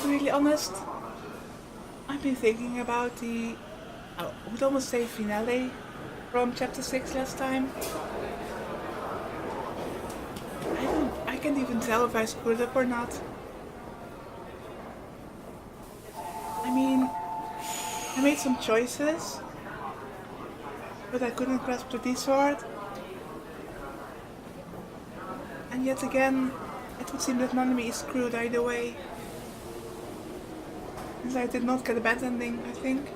to be really honest, I've been thinking about I would almost say finale from chapter 6 last time. I can't even tell if I screwed up or not. I mean, I made some choices, but I couldn't grasp the D-sword. And yet again, it would seem that Nanami is screwed either way. Since I did not get a bad ending, I think.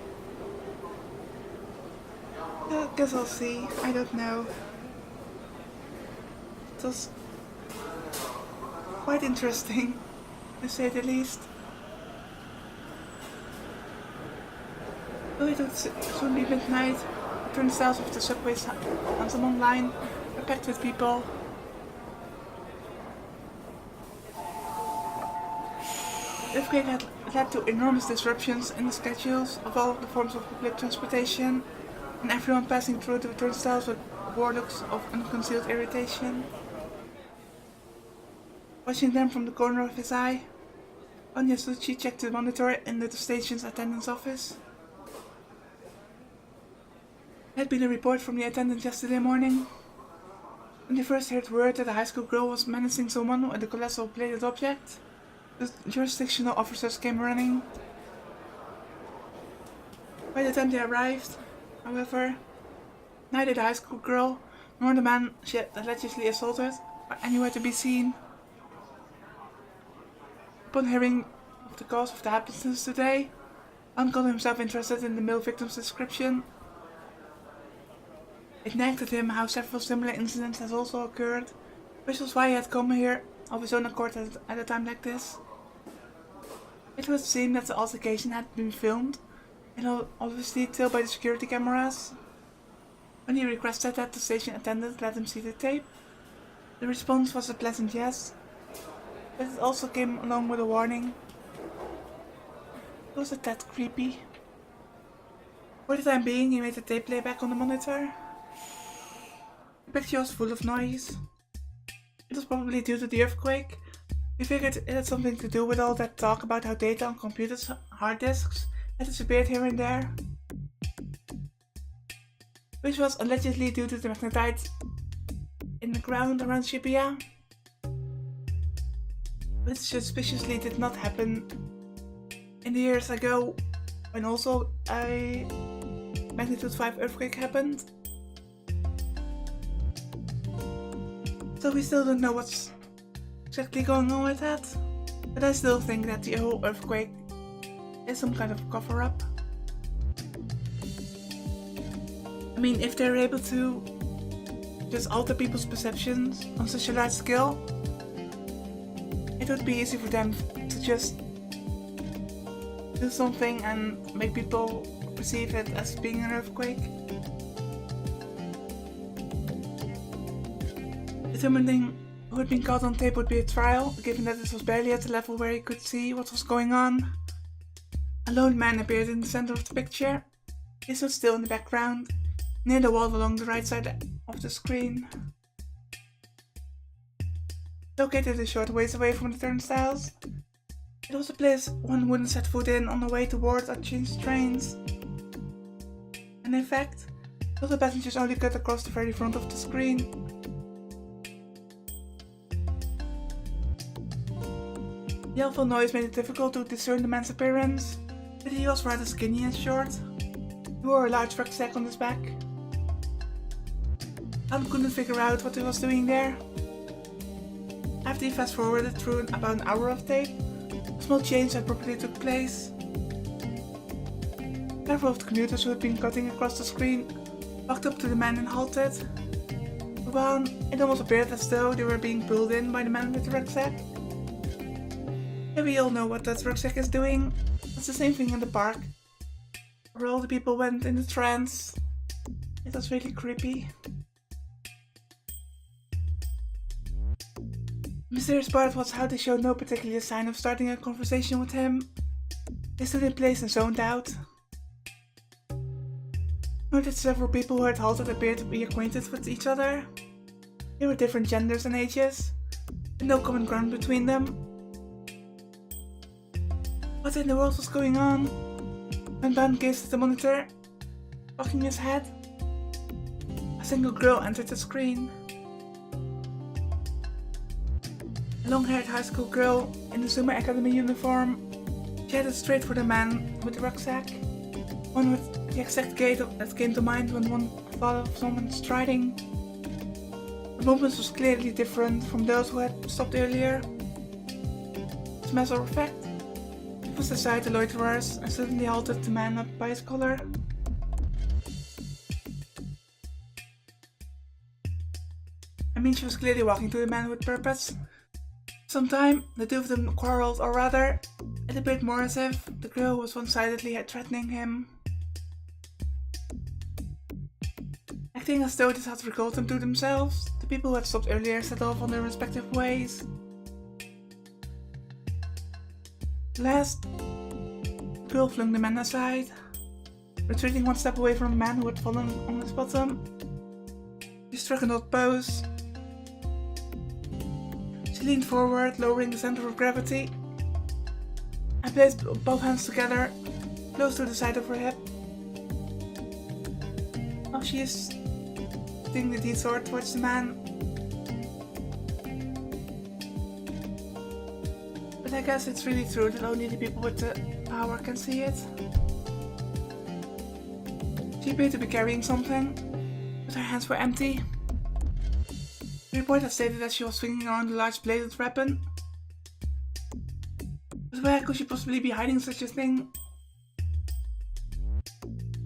Guess I'll see. I don't know. It was quite interesting, to say the least. Though it would soon be midnight, the turnstiles of the subways and some online are packed with people. The earthquake had led to enormous disruptions in the schedules of all the forms of public transportation, and everyone passing through the turnstiles with war looks of unconcealed irritation. Watching them from the corner of his eye, Onyasuchi checked the monitor in the station's attendant's office. There had been a report from the attendant yesterday morning. When they first heard word that a high school girl was menacing someone with a colossal bladed object, the jurisdictional officers came running. By the time they arrived, however, neither the high school girl nor the man she had allegedly assaulted were anywhere to be seen. Upon hearing of the cause of the happenings today, An got himself interested in the male victim's description. It nagged at him how several similar incidents had also occurred, which was why he had come here of his own accord at a time like this. It would seem that the altercation had been filmed in all obvious detail by the security cameras. When he requested that the station attendant let him see the tape, the response was a pleasant yes, but it also came along with a warning. It was a tad creepy. For the time being, he made the tape playback on the monitor. The picture was full of noise. It was probably due to the earthquake. He figured it had something to do with all that talk about how data on computers' hard disks had disappeared here and there, which was allegedly due to the magnetite in the ground around Shibuya, which suspiciously did not happen in the years ago when also a magnitude 5 earthquake happened. So we still don't know what's exactly going on with that, but I still think that the whole earthquake is some kind of cover-up. I mean, if they're able to just alter people's perceptions on such a large scale, it would be easy for them to just do something and make people perceive it as being an earthquake. Determining who had been caught on tape would be a trial, given that this was barely at the level where he could see what was going on. A lone man appeared in the center of the picture. He stood still in the background, near the wall along the right side of the screen. Located a short ways away from the turnstiles, it was a place one wouldn't set foot in on the way towards or change trains. And in fact, all the passengers only cut across the very front of the screen. The awful noise made it difficult to discern the man's appearance, but he was rather skinny and short. He wore a large rucksack on his back. Alan couldn't figure out what he was doing there. After he fast forwarded through about an hour of tape, a small change had probably took place. Several of the commuters who had been cutting across the screen walked up to the man and halted. Well, it almost appeared as though they were being pulled in by the man with the rucksack. Yeah, we all know what that rucksack is doing. It's the same thing in the park, where all the people went in the trance. It was really creepy. The mysterious part was how they showed no particular sign of starting a conversation with him. They stood in place and zoned out. Nor did several people who had halted appear to be acquainted with each other. They were different genders and ages, with no common ground between them. What in the world was going on? When Ben gazed at the monitor, cocking his head, a single girl entered the screen. A long-haired high school girl in the Summer Academy uniform. She headed straight for the man with the rucksack, one with the exact gait that came to mind when one thought of someone striding. The movement was clearly different from those who had stopped earlier. As a matter of fact, he pushed aside the loiterers and suddenly halted the man up by his collar. I mean, she was clearly walking to the man with purpose. Sometime, the two of them quarreled, or rather, it appeared more as if the girl was one-sidedly threatening him. Acting as though this had recalled them to themselves, the people who had stopped earlier set off on their respective ways. Last, the girl flung the man aside, retreating one step away from a man who had fallen on his bottom. She struck an odd pose. She leaned forward, lowering the center of gravity, and placed both hands together, close to the side of her hip. Now she is swinging the D-sword towards the man. But I guess it's really true that only the people with the power can see it. She appeared to be carrying something, but her hands were empty. The report had stated that she was swinging around a large bladed weapon. But where could she possibly be hiding such a thing?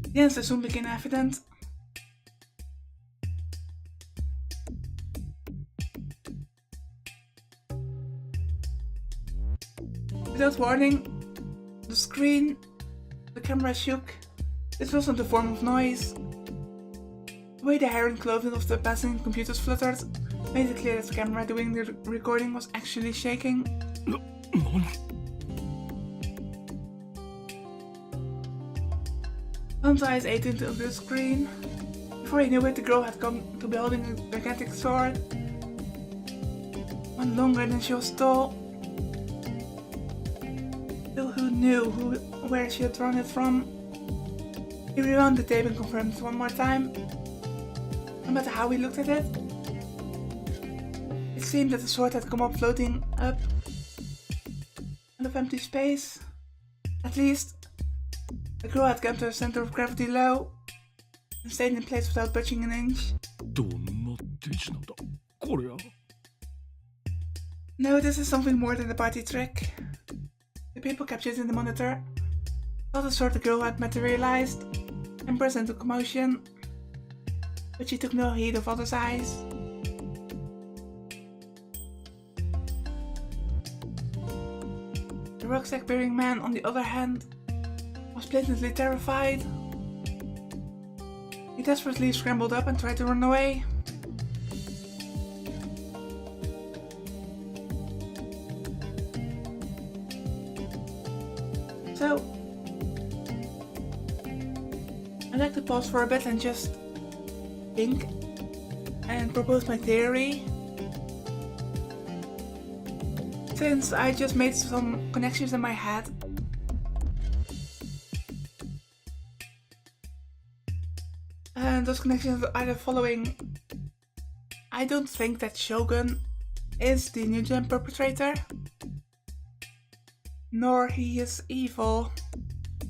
The answer soon became evident. Without warning, the screen, the camera shook. This wasn't a form of noise. The way the hair and clothing of the passing computers fluttered made it clear that the camera doing the recording was actually shaking. Tom's eyes ate into the screen. Before he knew it, the girl had come to be holding a gigantic sword. One longer than she was tall. Still, who knew where she had drawn it from? He rewound the tape and confirmed it one more time. No matter how he looked at it, it seemed that the sword had come up floating up out of empty space. At least, the girl had come to her center of gravity low and stayed in place without budging an inch. No, this is something more than a party trick. The people captured in the monitor saw the sword the girl had materialized and burst into commotion, but she took no heed of others' eyes. The rucksack-bearing man, on the other hand, was blatantly terrified. He desperately scrambled up and tried to run away. So, I'd like to pause for a bit and just think and propose my theory. Since I just made some connections in my head. And those connections are the following. I don't think that Shogun is the Ninja perpetrator. Nor he is evil,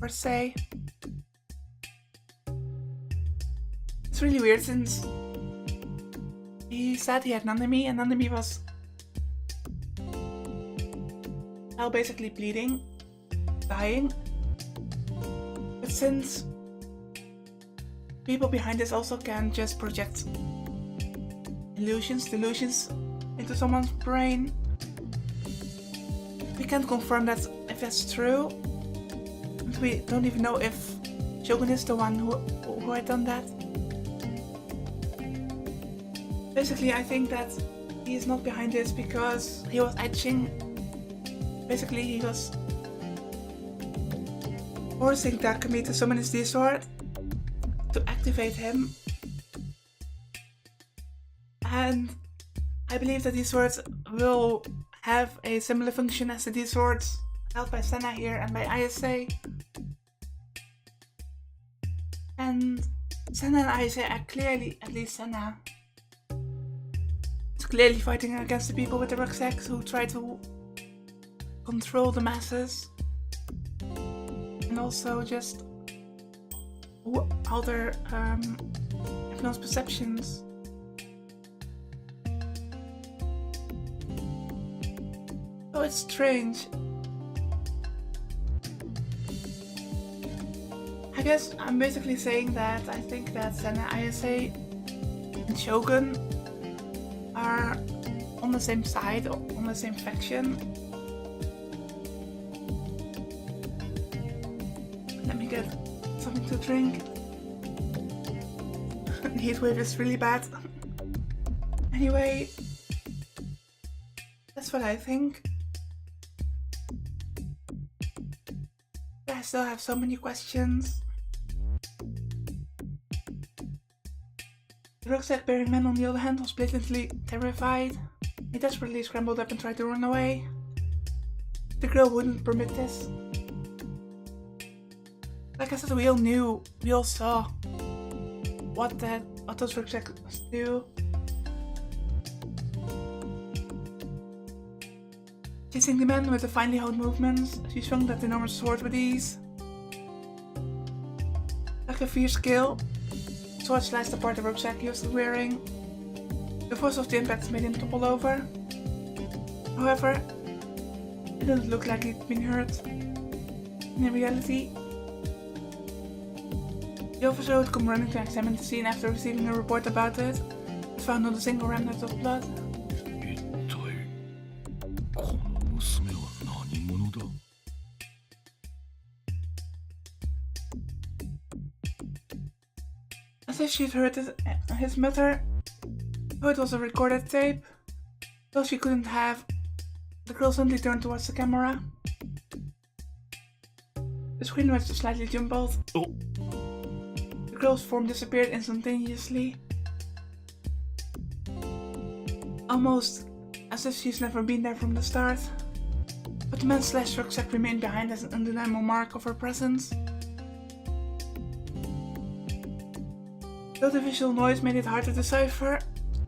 per se. It's really weird since he said he had Nanami and Nanami was now basically bleeding, dying. But since people behind this also can just project delusions into someone's brain, we can't confirm that if that's true, and we don't even know if Shogun is the one who had done that. Basically, I think that he is not behind this because he was etching. Basically, he was forcing Takumi to summon his D-sword to activate him. And I believe that these swords will have a similar function as the D-swords held by Senna here and by ISA. And Senna and ISA are clearly, at least Senna, is clearly fighting against the people with the rucksacks who try to control the masses. And also just alter everyone's perceptions. So it's strange. I guess I'm basically saying that I think that Senna, ISA, and Shogun are on the same side, on the same faction. Let me get something to drink. The heat wave is really bad. Anyway, that's what I think. I still have so many questions. The rucksack-bearing man, on the other hand, was blatantly terrified. He desperately scrambled up and tried to run away. The girl wouldn't permit this. Like I said, we all knew, we all saw what those rucksacks do. Chasing the man with the finely honed movements, she swung that enormous sword with ease. Like a fierce kill, the sword sliced apart the rucksack he was wearing. The force of the impact made him topple over. However, it didn't look like he'd been hurt. In reality, the officer who had come running to examine the scene after receiving a report about it had found not a single remnant of blood. As if she'd heard his mother, though it was a recorded tape, though she couldn't have, the girl suddenly turned towards the camera. The screen was slightly jumbled. Oh. The girl's form disappeared instantaneously. Almost as if she's never been there from the start. But the man's slashed rucksack remained behind as an undeniable mark of her presence. Though the visual noise made it hard to decipher,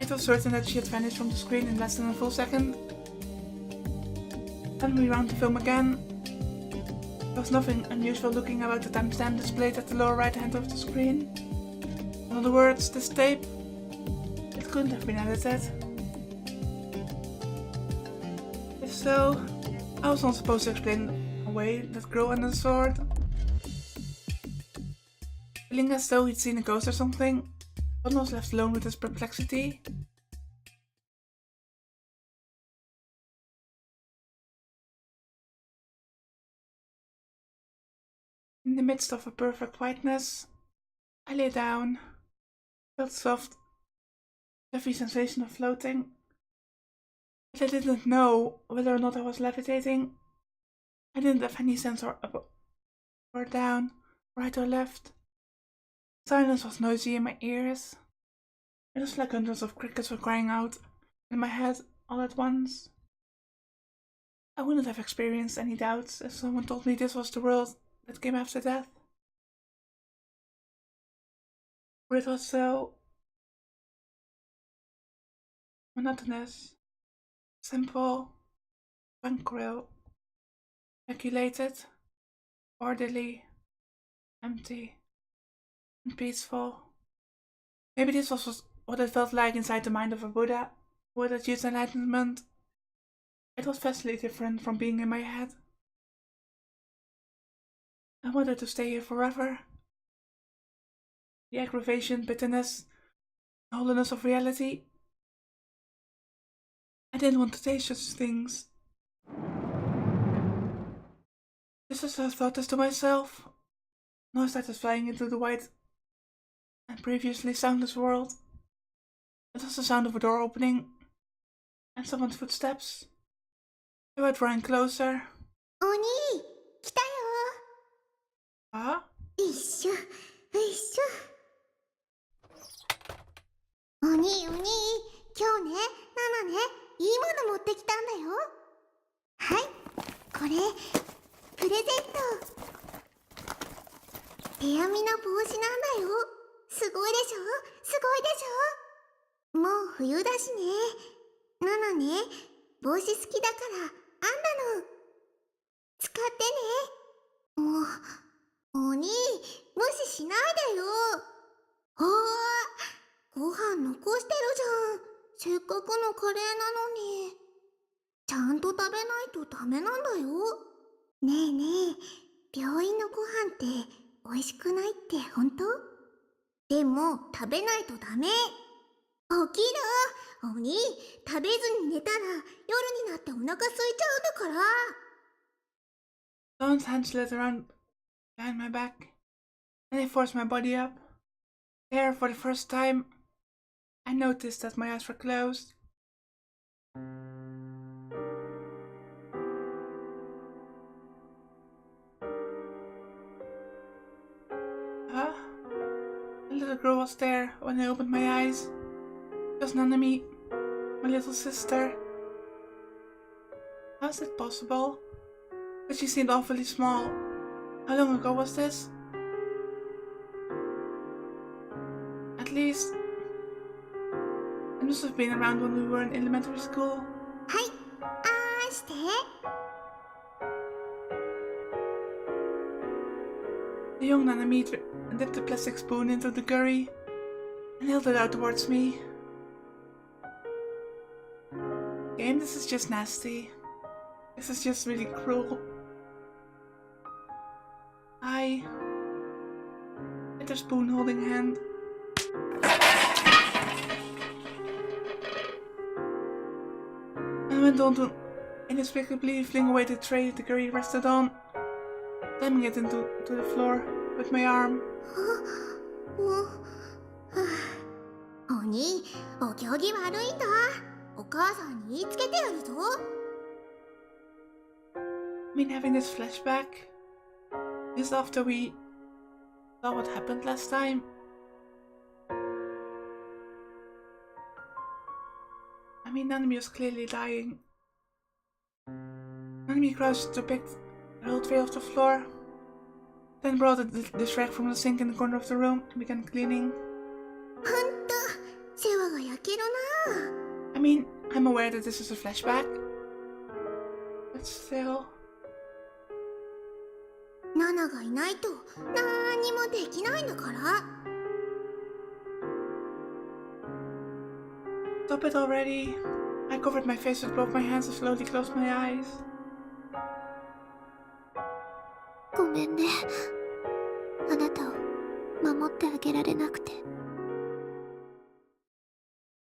it was certain that she had vanished from the screen in less than a full second. Then we wound the film again. There was nothing unusual looking about the timestamp displayed at the lower right hand of the screen. In other words, this tape, it couldn't have been edited. If so, I was not supposed to explain away that girl and the sword. Feeling as though he'd seen a ghost or something, Don was left alone with his perplexity. In the midst of a perfect whiteness, I lay down, felt soft, fluffy sensation of floating, but I didn't know whether or not I was levitating. I didn't have any sense or up or down, right or left. Silence was noisy in my ears. It was like hundreds of crickets were crying out in my head all at once. I wouldn't have experienced any doubts if someone told me this was the world that came after death. For it was so monotonous, simple, tranquil, calculated, orderly, empty, and peaceful. Maybe this was what it felt like inside the mind of a Buddha who had achieved enlightenment. It was vastly different from being in my head. I wanted to stay here forever. The aggravation, bitterness, the hollowness of reality. I didn't want to taste such things. Just as I thought this to myself, noise started flying into the wide and previously soundless world. It was the sound of a door opening and someone's footsteps. They were drawing closer. Oni, 来たよ。Huh? 一緒、一緒。お兄、今日ね、ママね、いいもの持ってきたんだよ。はい、これ、プレゼント。手編みの帽子なんだよ。すごいでしょ、すごいでしょ。もう冬だしね。ナナね、帽子好きだから編んだの。使ってね。もう、お兄、無視しないでよ。あー、ご飯残してるじゃん。せっかくのカレーなのに。ちゃんと食べないとダメなんだよ。ねえねえ、病院のご飯って美味しくないって本当？でも食べないとダメ。起きろ、お兄。食べずに寝たら夜になってお腹空いちゃうんだから。Dawn's hand slid around behind my back, and I forced my body up. There, for the first time, I noticed that my eyes were closed. Huh? The little girl was there when I opened my eyes. It was Nanami, my little sister. How is it possible? But she seemed awfully small. How long ago was this? At least, it must have been around when we were in elementary school. はい、あーして。The young Nanami dipped the plastic spoon into the curry and held it out towards me. Game, this is just nasty. This is just really cruel. I hit her spoon holding hand. And went on to inexplicably fling away the tray the curry rested on, slamming it into the floor with my arm. お兄、お行儀悪いんだ。お母さんに言いつけてやるぞ。I mean, having this flashback, just after we saw what happened last time. I mean, Nanami was clearly dying. Nanami crouched to pick the whole tray off the floor, then brought the dish rack from the sink in the corner of the room and began cleaning. ほんと、世話が焼けるな。I mean, I'm aware that this is a flashback, but still. ナナがいないと何にもできないんだから。Stop it already. I covered my face with both my hands and slowly closed my eyes. ごめんね。あなたを守ってあげられなくて。